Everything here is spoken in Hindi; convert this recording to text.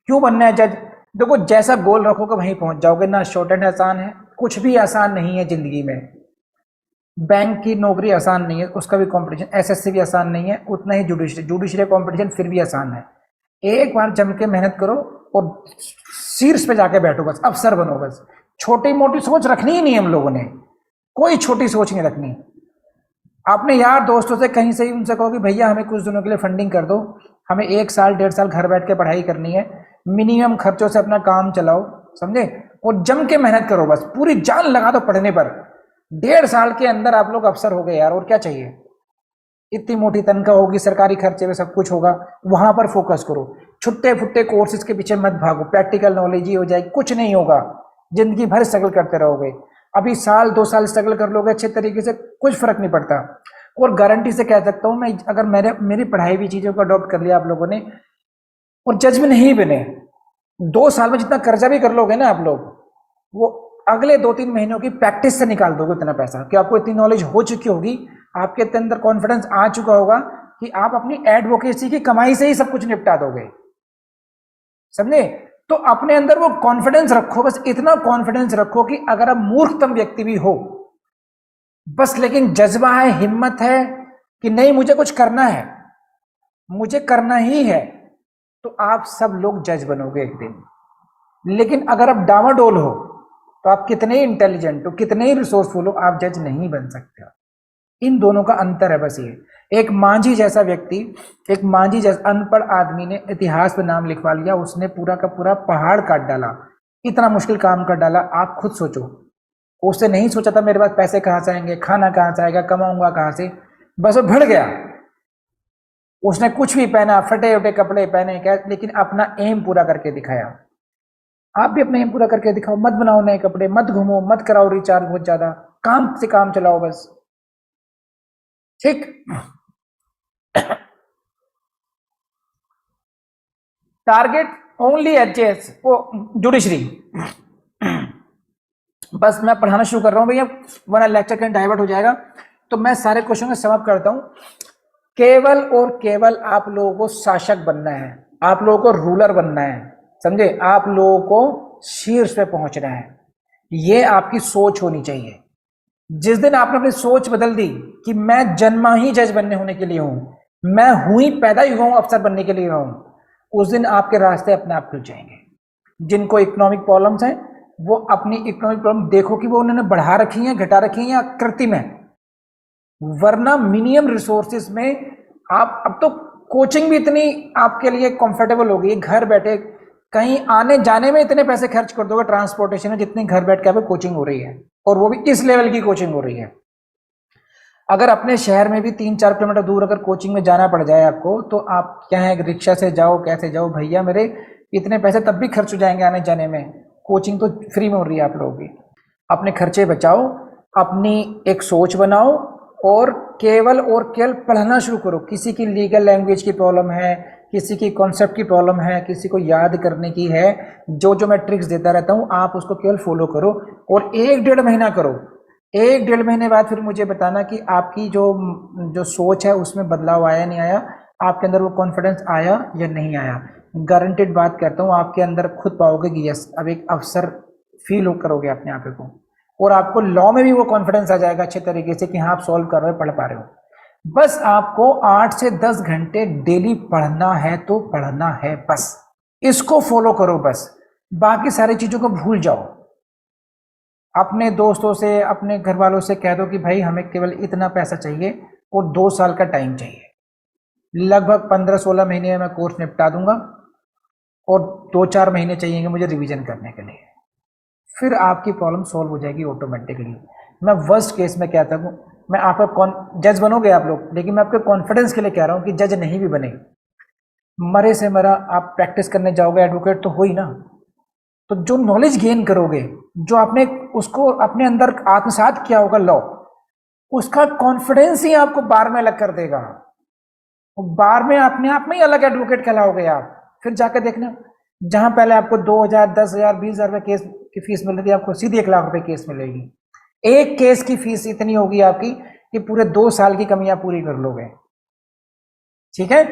क्यों बनना है जज? देखो जैसा गोल रखोगे वहीं पहुंच जाओगे ना। शॉर्टहैंड आसान है, कुछ भी आसान नहीं है जिंदगी में। बैंक की नौकरी आसान नहीं है, उसका भी कंपटीशन, एसएससी भी आसान नहीं है, उतना ही जुडिशरी कंपटीशन फिर भी आसान है। एक बार जम के मेहनत करो और शीर्ष पे जाके बैठो, बस अफसर बनो बस। छोटी मोटी सोच रखनी ही नहीं हम लोगों ने, कोई छोटी सोच नहीं रखनी। आपने यार दोस्तों से कहीं से ही उनसे कहो कि भैया हमें कुछ दिनों के लिए फंडिंग कर दो, हमें 1 साल 1.5 साल घर बैठ के पढ़ाई करनी है, मिनिमम खर्चों से अपना काम चलाओ, समझे? और जम के मेहनत करो, बस पूरी जान लगा दो पढ़ने पर। 1.5 साल के अंदर आप लोग अफसर हो गए यार, और क्या चाहिए? इतनी मोटी तनख्वाह होगी, सरकारी खर्चे में सब कुछ होगा, वहां पर फोकस करो। छुट्टे फुट्टे कोर्सेज के पीछे मत भागो, प्रैक्टिकल नॉलेज ही हो जाएगी, कुछ नहीं होगा। जिंदगी भर स्ट्रगल करते रहोगे। अभी 1-2 साल स्ट्रगल कर लोगे अच्छे तरीके से, कुछ फर्क नहीं पड़ता। और गारंटी से कह सकता हूं मैं, अगर मेरी पढ़ाई भी चीजों को अडॉप्ट कर लिया आप लोगों ने और जज में नहीं बने, 2 साल में जितना कर्जा भी कर लोगे ना आप लोग, वो अगले 2-3 महीनों की प्रैक्टिस से निकाल दोगे इतना पैसा, कि आपको इतनी नॉलेज हो चुकी होगी, आपके अंदर कॉन्फिडेंस आ चुका होगा कि आप अपनी एडवोकेसी की कमाई से ही सब कुछ निपटा दोगे, समझे? तो अपने अंदर वो कॉन्फिडेंस रखो, बस इतना कॉन्फिडेंस रखो कि अगर आप मूर्खतम व्यक्ति भी हो बस, लेकिन जज्बा है, हिम्मत है कि नहीं मुझे कुछ करना है, मुझे करना ही है, तो आप सब लोग जज बनोगे एक दिन। लेकिन अगर आप डामाडोल हो तो आप कितने ही इंटेलिजेंट हो, कितने ही रिसोर्सफुल हो, आप जज नहीं बन सकते। इन दोनों का अंतर है बस ये। एक मांझी जैसा व्यक्ति, एक मांझी जैसा अनपढ़ आदमी ने इतिहास में नाम लिखवा लिया, उसने पूरा का पूरा पहाड़ काट डाला, इतना मुश्किल काम कर डाला। आप खुद सोचो, उसने नहीं सोचा था मेरे पास पैसे कहां से आएंगे, खाना कहां से आएगा, कमाऊंगा कहां से, बस वो भिड़ गया। उसने कुछ भी पहना, फटे उटे कपड़े पहने क्या, लेकिन अपना एम पूरा करके दिखाया। आप भी अपना एम पूरा करके दिखाओ, मत बनाओ नए कपड़े, मत घूमो, मत कराओ रिचार्ज बहुत ज्यादा, काम से काम चलाओ बस, ठीक? टारगेट ओनली एचएस वो जुडिशरी। बस मैं पढ़ाना शुरू कर रहा हूं भैया, वरना लेक्चर कहीं डाइवर्ट हो जाएगा। तो मैं सारे क्वेश्चन को समअप करता हूं। केवल और केवल आप लोगों को शासक बनना है, आप लोगों को रूलर बनना है, समझे? आप लोगों को शीर्ष पे पहुंचना है, ये आपकी सोच होनी चाहिए। जिस दिन आपने अपनी सोच बदल दी कि मैं जन्मा ही जज बनने होने के लिए हूं, मैं हूं ही, पैदा ही हुआ हूं अफसर बनने के लिए हूं, उस दिन आपके रास्ते अपने आप खुल जाएंगे। जिनको इकोनॉमिक प्रॉब्लम्स हैं वो अपनी इकोनॉमिक प्रॉब्लम देखो कि वो उन्होंने बढ़ा रखी है, घटा रखी है या कृत्रिम है, वरना मिनिमम रिसोर्सेज में आप, अब तो कोचिंग भी इतनी आपके लिए कंफर्टेबल हो गई है, घर बैठे कहीं आने जाने में इतने पैसे खर्च कर दोगे ट्रांसपोर्टेशन में, जितनी घर बैठ के कोचिंग हो रही है, और वो भी इस लेवल की कोचिंग हो रही है। अगर अपने शहर में भी 3-4 किलोमीटर दूर अगर कोचिंग में जाना पड़ जाए आपको, तो आप क्या है, रिक्शा से जाओ, कैसे जाओ भैया, मेरे इतने पैसे तब भी खर्च हो जाएंगे आने जाने में, कोचिंग तो फ्री में हो रही है आप लोगों की। अपने खर्चे बचाओ, अपनी एक सोच बनाओ, और केवल पढ़ना शुरू करो। किसी की लीगल लैंग्वेज की प्रॉब्लम है, किसी की कॉन्सेप्ट की प्रॉब्लम है, किसी को याद करने की है, जो मैं ट्रिक्स देता रहता हूं आप उसको केवल फॉलो करो, और 1-1.5 महीना करो। 1-1.5 महीने बाद फिर मुझे बताना कि आपकी जो सोच है उसमें बदलाव आया नहीं आया, आपके अंदर वो कॉन्फिडेंस आया या नहीं आया। गारंटेड बात करता हूँ, आपके अंदर खुद पाओगे कि यस, अब एक अफसर फील करोगे अपने आप को, और आपको लॉ में भी वो कॉन्फिडेंस आ जाएगा अच्छे तरीके से कि हाँ आप सॉल्व कर रहे हो, पढ़ पा रहे हो। बस आपको 8 से 10 घंटे डेली पढ़ना है तो पढ़ना है, बस इसको फॉलो करो, बस बाकी सारी चीजों को भूल जाओ। अपने दोस्तों से, अपने घर वालों से कह दो कि भाई हमें केवल इतना पैसा चाहिए और 2 साल का टाइम चाहिए, लगभग 15-16 महीने में मैं कोर्स निपटा दूंगा, और 2-4 महीने चाहिए मुझे रिवीजन करने के लिए, फिर आपकी प्रॉब्लम सॉल्व हो जाएगी ऑटोमेटिकली। मैं वर्स्ट केस में कहता हूँ, मैं आपका जज बनोगे आप लोग, लेकिन मैं आपके कॉन्फिडेंस के लिए कह रहा हूँ कि जज नहीं भी बने, मरे से मरा आप प्रैक्टिस करने जाओगे, एडवोकेट तो हो ही ना। तो जो नॉलेज गेन करोगे, जो आपने उसको अपने अंदर आत्मसात किया होगा लॉ, उसका कॉन्फिडेंस ही आपको बार में अलग कर देगा, बार में अपने आप में ही अलग एडवोकेट कहलाओगे आप। फिर जाकर देखना, जहां पहले आपको 2,000, 10,000, 20,000 रुपए केस की फीस मिल रही थी, आपको सीधे 1 लाख रुपए केस मिलेगी। एक केस की फीस इतनी होगी आपकी कि पूरे 2 साल की कमियां पूरी कर लोगे, ठीक है?